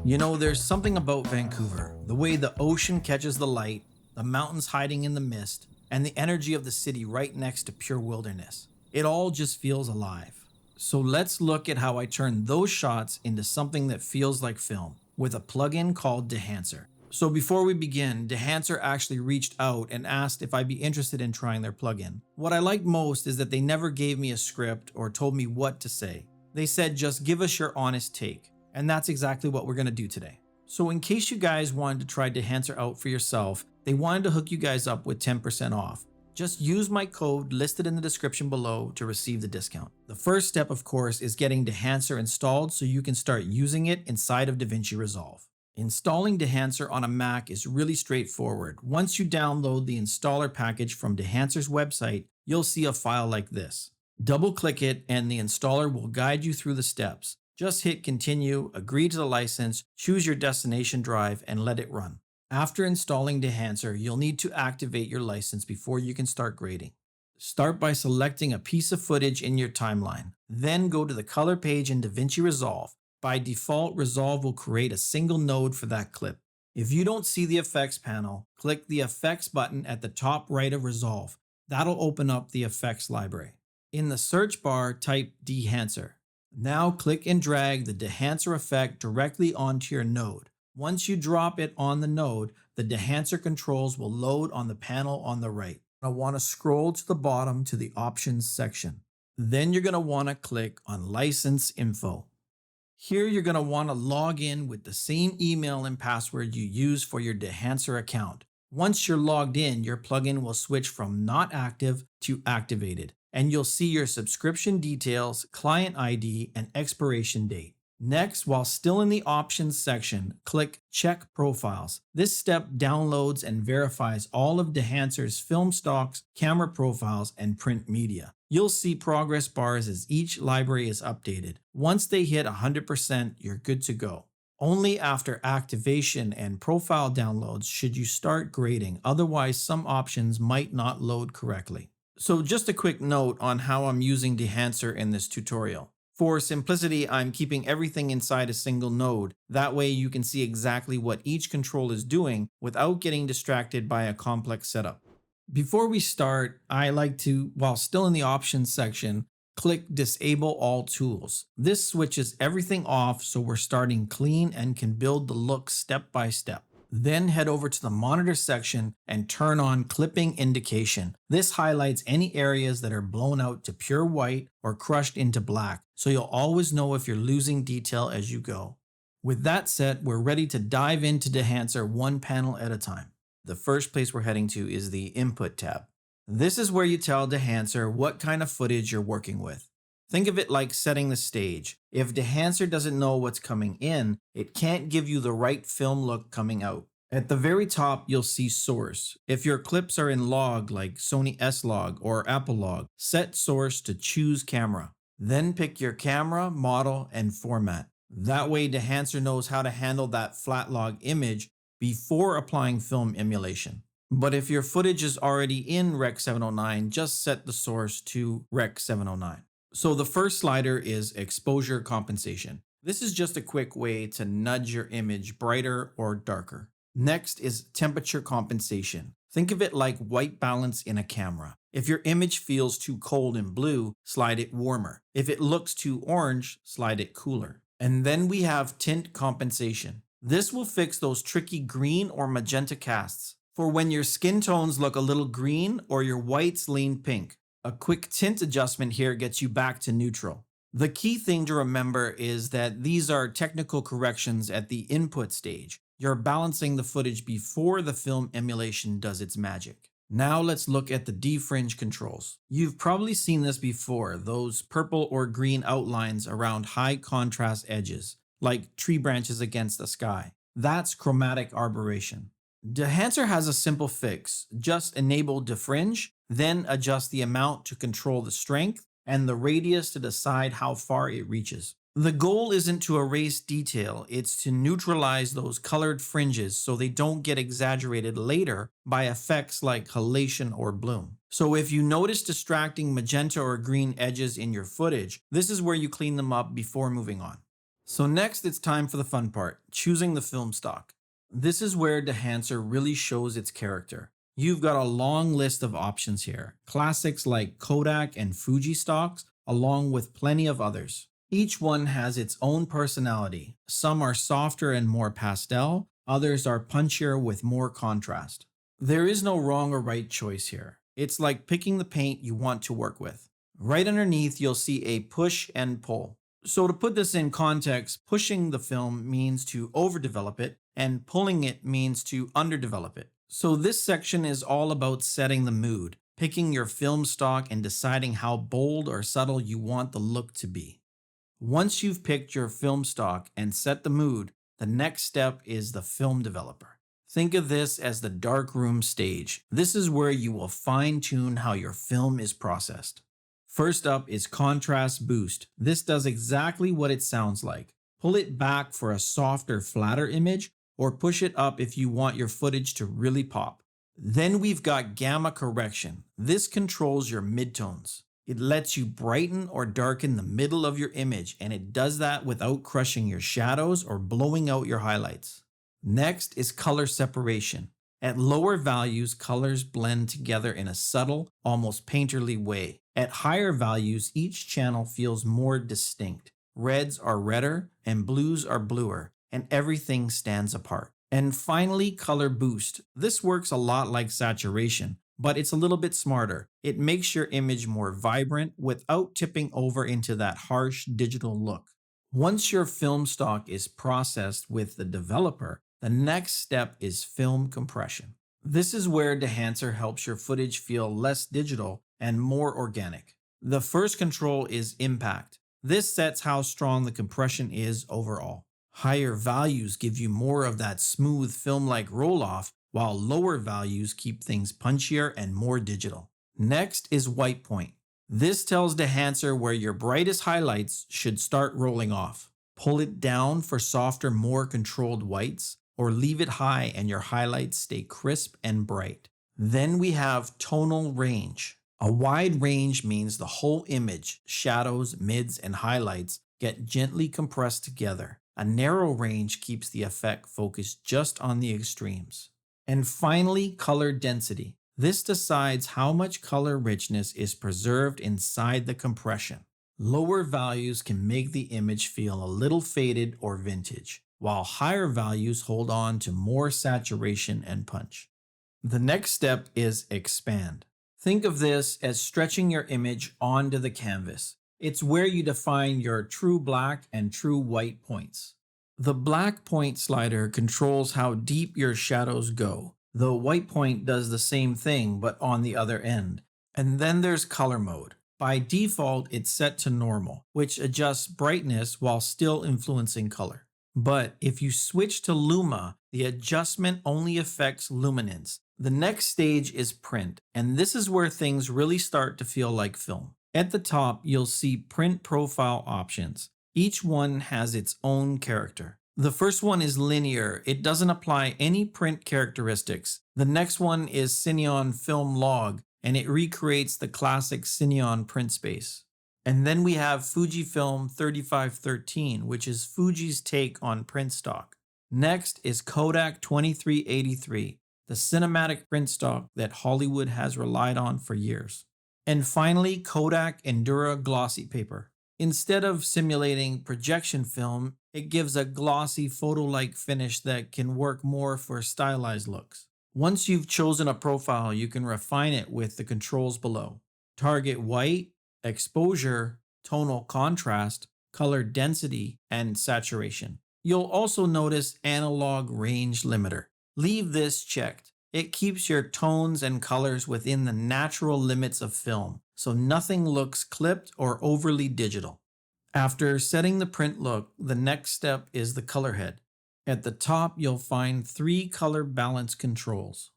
You know, there's something about Vancouver, the way the ocean catches the light, the mountains hiding in the mist, and the energy of the city right next to pure wilderness. It all just feels alive. So let's look at how I turn those shots into something that feels like film with a plugin called Dehancer. So before we begin, Dehancer actually reached out and asked if I'd be interested in trying their plugin. What I like most is that they never gave me a script or told me what to say. They said, just give us your honest take. And that's exactly what we're going to do today. So in case you guys wanted to try Dehancer out for yourself, they wanted to hook you guys up with 10% off. Just use my code listed in the description below to receive the discount. The first step, of course, is getting Dehancer installed so you can start using it inside of DaVinci Resolve. Installing Dehancer on a Mac is really straightforward. Once you download the installer package from Dehancer's website, you'll see a file like this. Double-click it and the installer will guide you through the steps. Just hit continue, agree to the license, choose your destination drive, and let it run. After installing Dehancer, you'll need to activate your license before you can start grading. Start by selecting a piece of footage in your timeline. Then go to the color page in DaVinci Resolve. By default, Resolve will create a single node for that clip. If you don't see the effects panel, click the effects button at the top right of Resolve. That'll open up the effects library. In the search bar, type Dehancer. Now click and drag the Dehancer effect directly onto your node. Once you drop it on the node, the Dehancer controls will load on the panel on the right. I want to scroll to the bottom to the options section. Then you're going to want to click on license info. Here you're going to want to log in with the same email and password you use for your Dehancer account. Once you're logged in, your plugin will switch from not active to activated, and you'll see your subscription details, client ID, and expiration date. Next, while still in the options section, click Check Profiles. This step downloads and verifies all of Dehancer's film stocks, camera profiles, and print media. You'll see progress bars as each library is updated. Once they hit 100%, you're good to go. Only after activation and profile downloads should you start grading, otherwise some options might not load correctly. So just a quick note on how I'm using Dehancer in this tutorial. For simplicity, I'm keeping everything inside a single node. That way you can see exactly what each control is doing without getting distracted by a complex setup. Before we start, I like to, while still in the options section, click Disable All Tools. This switches everything off so we're starting clean and can build the look step by step. Then head over to the monitor section and turn on clipping indication. This highlights any areas that are blown out to pure white or crushed into black, so you'll always know if you're losing detail as you go. With that set, we're ready to dive into Dehancer one panel at a time. The first place we're heading to is the Input tab. This is where you tell Dehancer what kind of footage you're working with. Think of it like setting the stage. If Dehancer doesn't know what's coming in, it can't give you the right film look coming out. At the very top, you'll see Source. If your clips are in log like Sony S-Log or Apple Log, set Source to Choose Camera. Then pick your camera, model, and format. That way Dehancer knows how to handle that flat log image before applying film emulation. But if your footage is already in Rec 709, just set the source to Rec 709. So the first slider is exposure compensation. This is just a quick way to nudge your image brighter or darker. Next is temperature compensation. Think of it like white balance in a camera. If your image feels too cold and blue, slide it warmer. If it looks too orange, slide it cooler. And then we have tint compensation. This will fix those tricky green or magenta casts for when your skin tones look a little green or your whites lean pink. A quick tint adjustment here gets you back to neutral. The key thing to remember is that these are technical corrections at the input stage. You're balancing the footage before the film emulation does its magic. Now let's look at the Defringe controls. You've probably seen this before, those purple or green outlines around high contrast edges, like tree branches against the sky. That's chromatic aberration. Dehancer has a simple fix. Just enable Defringe, then adjust the amount to control the strength and the radius to decide how far it reaches. The goal isn't to erase detail, it's to neutralize those colored fringes so they don't get exaggerated later by effects like halation or bloom. So if you notice distracting magenta or green edges in your footage, this is where you clean them up before moving on. So next, it's time for the fun part, choosing the film stock. This is where Dehancer really shows its character. You've got a long list of options here, classics like Kodak and Fuji stocks, along with plenty of others. Each one has its own personality. Some are softer and more pastel, others are punchier with more contrast. There is no wrong or right choice here. It's like picking the paint you want to work with. Right underneath, you'll see a push and pull. So to put this in context, pushing the film means to overdevelop it, and pulling it means to underdevelop it. So this section is all about setting the mood, picking your film stock and deciding how bold or subtle you want the look to be. Once you've picked your film stock and set the mood, the next step is the film developer. Think of this as the darkroom stage. This is where you will fine-tune how your film is processed. First up is Contrast Boost. This does exactly what it sounds like. Pull it back for a softer, flatter image, or push it up if you want your footage to really pop. Then we've got Gamma Correction. This controls your midtones. It lets you brighten or darken the middle of your image, and it does that without crushing your shadows or blowing out your highlights. Next is Color Separation. At lower values, colors blend together in a subtle, almost painterly way. At higher values, each channel feels more distinct. Reds are redder and blues are bluer, and everything stands apart. And finally, Color Boost. This works a lot like saturation, but it's a little bit smarter. It makes your image more vibrant without tipping over into that harsh digital look. Once your film stock is processed with the developer, the next step is film compression. This is where Dehancer helps your footage feel less digital and more organic. The first control is impact. This sets how strong the compression is overall. Higher values give you more of that smooth film-like roll-off, while lower values keep things punchier and more digital. Next is white point. This tells Dehancer where your brightest highlights should start rolling off. Pull it down for softer, more controlled whites, or leave it high and your highlights stay crisp and bright. Then we have tonal range. A wide range means the whole image, shadows, mids, and highlights, get gently compressed together. A narrow range keeps the effect focused just on the extremes. And finally, color density. This decides how much color richness is preserved inside the compression. Lower values can make the image feel a little faded or vintage, while higher values hold on to more saturation and punch. The next step is expand. Think of this as stretching your image onto the canvas. It's where you define your true black and true white points. The black point slider controls how deep your shadows go. The white point does the same thing, but on the other end. And then there's color mode. By default, it's set to normal, which adjusts brightness while still influencing color. But if you switch to Luma, the adjustment only affects luminance. The next stage is print, and this is where things really start to feel like film. At the top, you'll see print profile options. Each one has its own character. The first one is linear. It doesn't apply any print characteristics. The next one is Cineon Film Log, and it recreates the classic Cineon print space. And then we have Fujifilm 3513, which is Fuji's take on print stock. Next is Kodak 2383, the cinematic print stock that Hollywood has relied on for years. And finally, Kodak Endura Glossy Paper. Instead of simulating projection film, it gives a glossy photo-like finish that can work more for stylized looks. Once you've chosen a profile, you can refine it with the controls below. Target white, exposure, tonal contrast, color density, and saturation. You'll also notice analog range limiter. Leave this checked. It keeps your tones and colors within the natural limits of film, so nothing looks clipped or overly digital. After setting the print look, the next step is the color head. At the top, you'll find 3 color balance controls: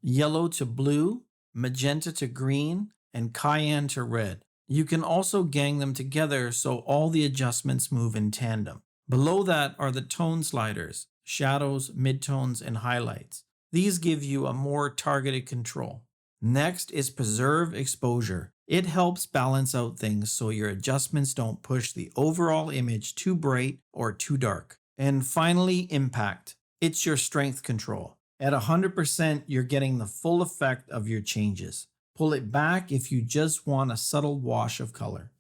yellow to blue, magenta to green, and cayenne to red. You can also gang them together so all the adjustments move in tandem. Below that are the tone sliders, shadows, midtones, and highlights. These give you a more targeted control. Next is preserve exposure. It helps balance out things so your adjustments don't push the overall image too bright or too dark. And finally, impact. It's your strength control. At 100%, you're getting the full effect of your changes. Pull it back if you just want a subtle wash of color.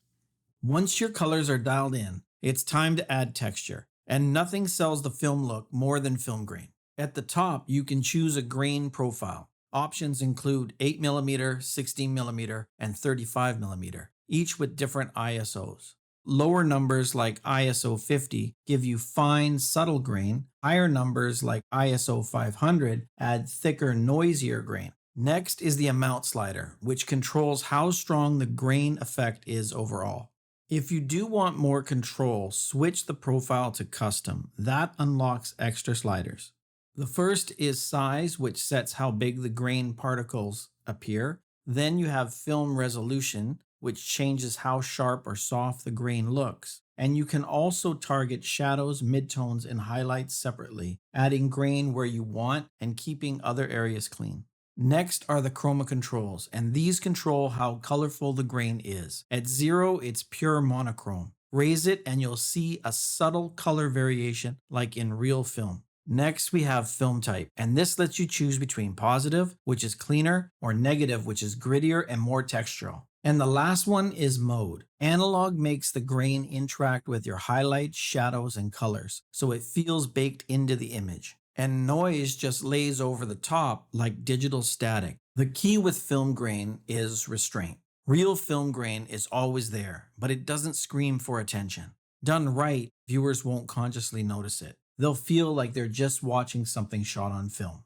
Once your colors are dialed in, it's time to add texture. And nothing sells the film look more than film grain. At the top, you can choose a grain profile. Options include 8mm, 16mm, and 35mm, each with different ISOs. Lower numbers like ISO 50 give you fine, subtle grain. Higher numbers like ISO 500 add thicker, noisier grain. Next is the amount slider, which controls how strong the grain effect is overall. If you do want more control, switch the profile to custom. That unlocks extra sliders. The first is size, which sets how big the grain particles appear. Then you have film resolution, which changes how sharp or soft the grain looks. And you can also target shadows, midtones, and highlights separately, adding grain where you want and keeping other areas clean. Next are the chroma controls, and these control how colorful the grain is. At 0, it's pure monochrome. Raise it and you'll see a subtle color variation like in real film. Next, we have film type, and this lets you choose between positive, which is cleaner, or negative, which is grittier and more textural. And the last one is mode. Analog makes the grain interact with your highlights, shadows, and colors, so it feels baked into the image. And noise just lays over the top like digital static. The key with film grain is restraint. Real film grain is always there, but it doesn't scream for attention. Done right, viewers won't consciously notice it. They'll feel like they're just watching something shot on film.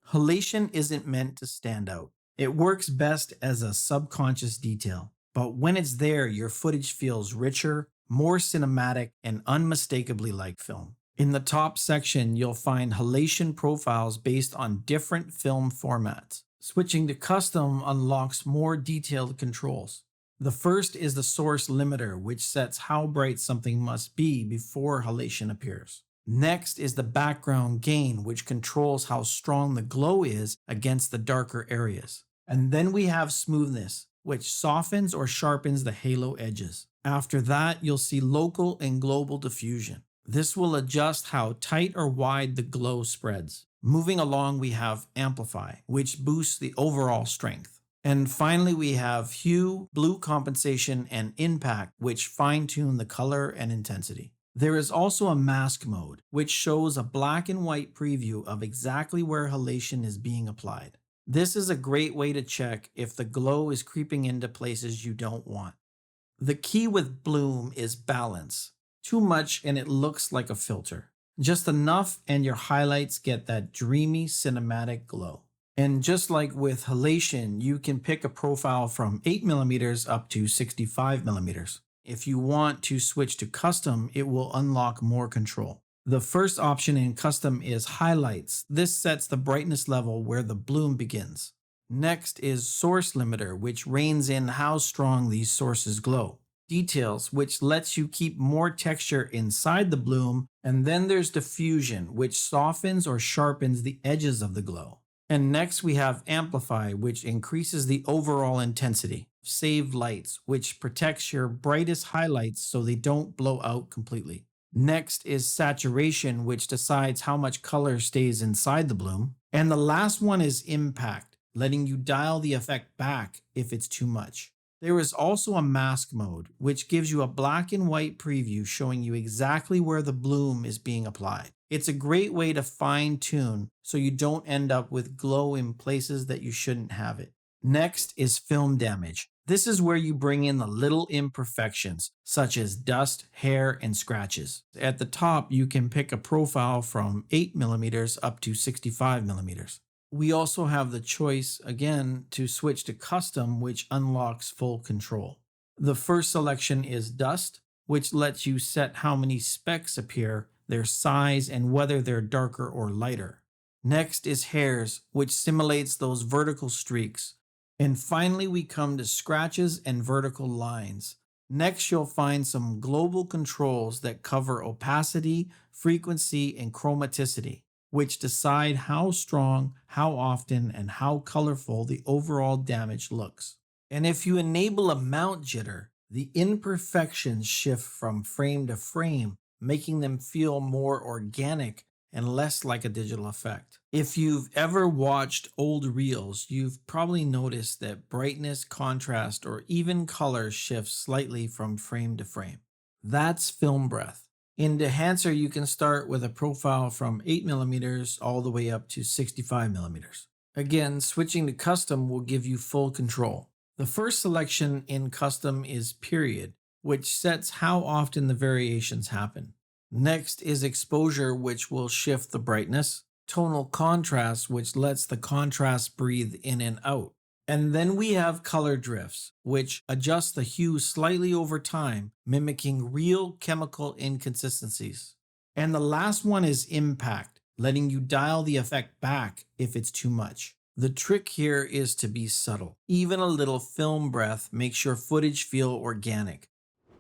Halation isn't meant to stand out. It works best as a subconscious detail, but when it's there, your footage feels richer, more cinematic, and unmistakably like film. In the top section, you'll find halation profiles based on different film formats. Switching to custom unlocks more detailed controls. The first is the source limiter, which sets how bright something must be before halation appears. Next is the background gain, which controls how strong the glow is against the darker areas. And then we have smoothness, which softens or sharpens the halo edges. After that, you'll see local and global diffusion. This will adjust how tight or wide the glow spreads. Moving along, we have amplify, which boosts the overall strength. And finally, we have hue, blue compensation, and impact, which fine-tune the color and intensity. There is also a mask mode, which shows a black and white preview of exactly where halation is being applied. This is a great way to check if the glow is creeping into places you don't want. The key with bloom is balance. Too much and it looks like a filter. Just enough and your highlights get that dreamy cinematic glow. And just like with halation, you can pick a profile from 8mm up to 65mm. If you want to switch to custom, it will unlock more control. The first option in custom is highlights. This sets the brightness level where the bloom begins. Next is source limiter, which reins in how strong these sources glow. Details, which lets you keep more texture inside the bloom. And then there's diffusion, which softens or sharpens the edges of the glow. And next we have amplify, which increases the overall intensity. Save lights, which protects your brightest highlights so they don't blow out completely. Next is saturation, which decides how much color stays inside the bloom. And the last one is impact, letting you dial the effect back if it's too much. There is also a mask mode, which gives you a black and white preview showing you exactly where the bloom is being applied. It's a great way to fine-tune so you don't end up with glow in places that you shouldn't have it. Next is film damage. This is where you bring in the little imperfections, such as dust, hair, and scratches. At the top, you can pick a profile from 8mm up to 65mm. We also have the choice, again, to switch to custom, which unlocks full control. The first selection is dust, which lets you set how many specks appear, their size, and whether they're darker or lighter. Next is hairs, which simulates those vertical streaks. And finally, we come to scratches and vertical lines. Next, you'll find some global controls that cover opacity, frequency, and chromaticity, which decide how strong, how often, and how colorful the overall damage looks. And if you enable a mount jitter, the imperfections shift from frame to frame, making them feel more organic and less like a digital effect. If you've ever watched old reels, you've probably noticed that brightness, contrast, or even color shifts slightly from frame to frame. That's film breath. In Dehancer, you can start with a profile from 8mm all the way up to 65mm. Again, switching to custom will give you full control. The first selection in custom is period, which sets how often the variations happen. Next is exposure, which will shift the brightness. Tonal contrast, which lets the contrast breathe in and out. And then we have color drifts, which adjust the hue slightly over time, mimicking real chemical inconsistencies. And the last one is impact, letting you dial the effect back if it's too much. The trick here is to be subtle. Even a little film breath makes your footage feel organic.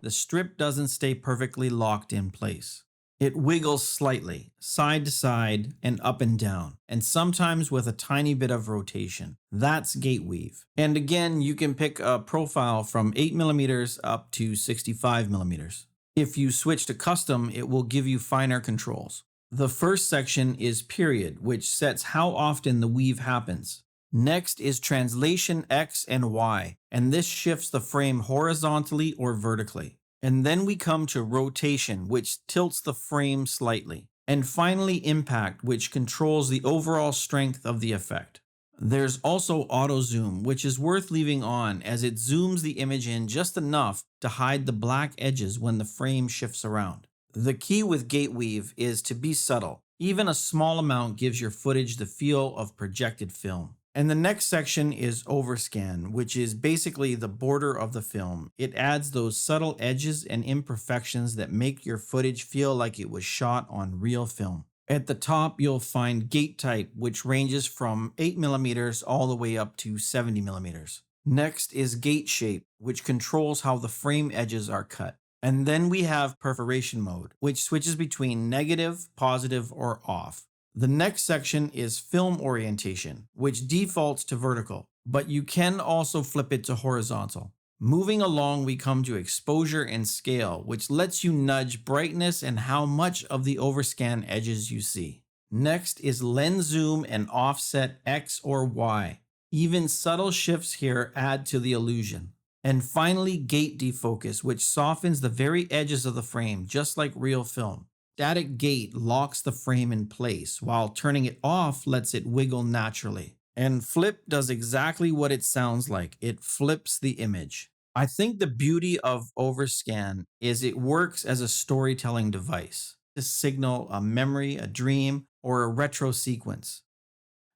The strip doesn't stay perfectly locked in place. It wiggles slightly, side to side and up and down, and sometimes with a tiny bit of rotation. That's gate weave. And again, you can pick a profile from 8mm up to 65mm. If you switch to custom, it will give you finer controls. The first section is period, which sets how often the weave happens. Next is translation X and Y, and this shifts the frame horizontally or vertically. And then we come to rotation, which tilts the frame slightly. And finally, impact, which controls the overall strength of the effect. There's also auto zoom, which is worth leaving on as it zooms the image in just enough to hide the black edges when the frame shifts around. The key with gate weave is to be subtle. Even a small amount gives your footage the feel of projected film. And the next section is Overscan, which is basically the border of the film. It adds those subtle edges and imperfections that make your footage feel like it was shot on real film. At the top, you'll find gate type, which ranges from 8mm all the way up to 70mm. Next is gate shape, which controls how the frame edges are cut. And then we have perforation mode, which switches between negative, positive, or off. The next section is film orientation, which defaults to vertical, but you can also flip it to horizontal. Moving along, we come to exposure and scale, which lets you nudge brightness and how much of the overscan edges you see. Next is lens zoom and offset X or Y. Even subtle shifts here add to the illusion. And finally, gate defocus, which softens the very edges of the frame, just like real film. Static gate locks the frame in place, while turning it off lets it wiggle naturally. And flip does exactly what it sounds like. It flips the image. I think the beauty of Overscan is it works as a storytelling device to signal a memory, a dream, or a retro sequence.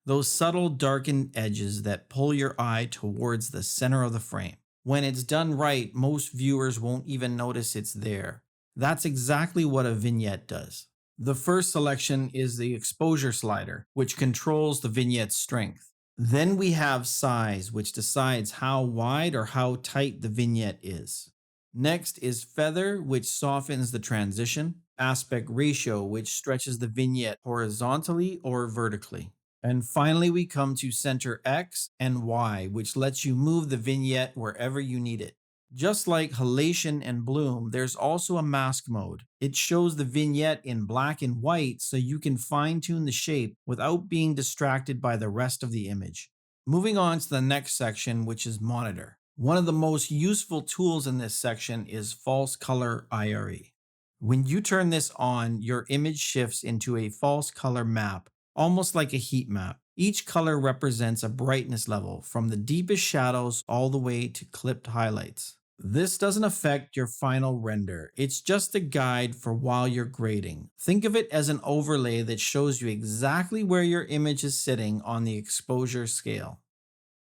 Those subtle darkened edges that pull your eye towards the center of the frame. When it's done right, most viewers won't even notice it's there. That's exactly what a vignette does. The first selection is the exposure slider, which controls the vignette's strength. Then we have size, which decides how wide or how tight the vignette is. Next is feather, which softens the transition. Aspect ratio, which stretches the vignette horizontally or vertically. And finally, we come to center X and Y, which lets you move the vignette wherever you need it. Just like halation and bloom, there's also a mask mode. It shows the vignette in black and white so you can fine-tune the shape without being distracted by the rest of the image. Moving on to the next section, which is monitor. One of the most useful tools in this section is false color IRE. When you turn this on, your image shifts into a false color map, almost like a heat map. Each color represents a brightness level, from the deepest shadows all the way to clipped highlights. This doesn't affect your final render. It's just a guide for while you're grading. Think of it as an overlay that shows you exactly where your image is sitting on the exposure scale.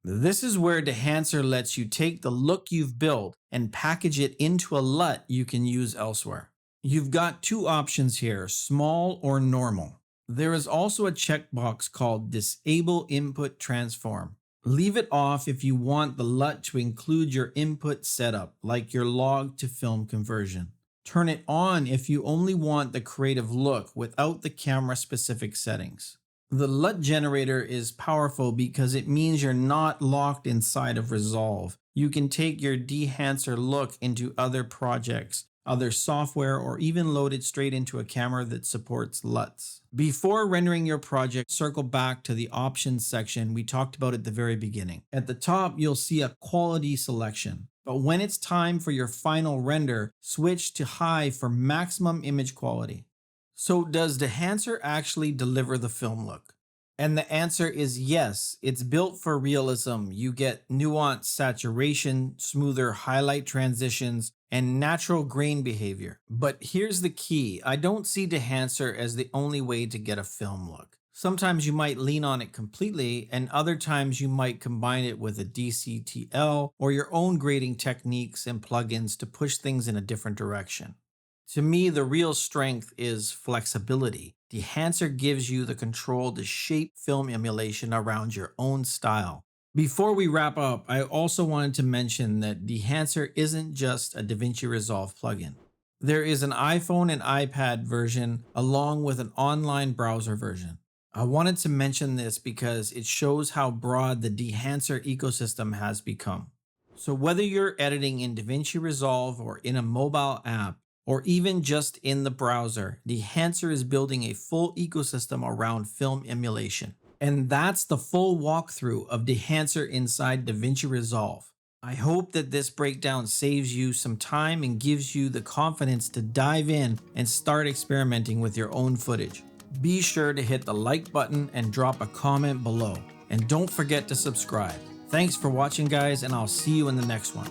This is where Dehancer lets you take the look you've built and package it into a LUT you can use elsewhere. You've got two options here, small or normal. There is also a checkbox called Disable Input Transform. Leave it off if you want the LUT to include your input setup, like your log to film conversion. Turn it on if you only want the creative look without the camera-specific settings. The LUT generator is powerful because it means you're not locked inside of Resolve. You can take your Dehancer look into other projects, other software, or even load it straight into a camera that supports LUTs. Before rendering your project, circle back to the options section we talked about at the very beginning. At the top, you'll see a quality selection. But when it's time for your final render, switch to high for maximum image quality. So does Dehancer actually deliver the film look? And the answer is yes. It's built for realism. You get nuanced saturation, smoother highlight transitions, and natural grain behavior. But here's the key. I don't see Dehancer as the only way to get a film look. Sometimes you might lean on it completely, and other times you might combine it with a DCTL or your own grading techniques and plugins to push things in a different direction. To me, the real strength is flexibility. Dehancer gives you the control to shape film emulation around your own style. Before we wrap up, I also wanted to mention that Dehancer isn't just a DaVinci Resolve plugin. There is an iPhone and iPad version along with an online browser version. I wanted to mention this because it shows how broad the Dehancer ecosystem has become. So whether you're editing in DaVinci Resolve or in a mobile app, or even just in the browser, Dehancer is building a full ecosystem around film emulation. And that's the full walkthrough of Dehancer inside DaVinci Resolve. I hope that this breakdown saves you some time and gives you the confidence to dive in and start experimenting with your own footage. Be sure to hit the like button and drop a comment below. And don't forget to subscribe. Thanks for watching, guys, and I'll see you in the next one.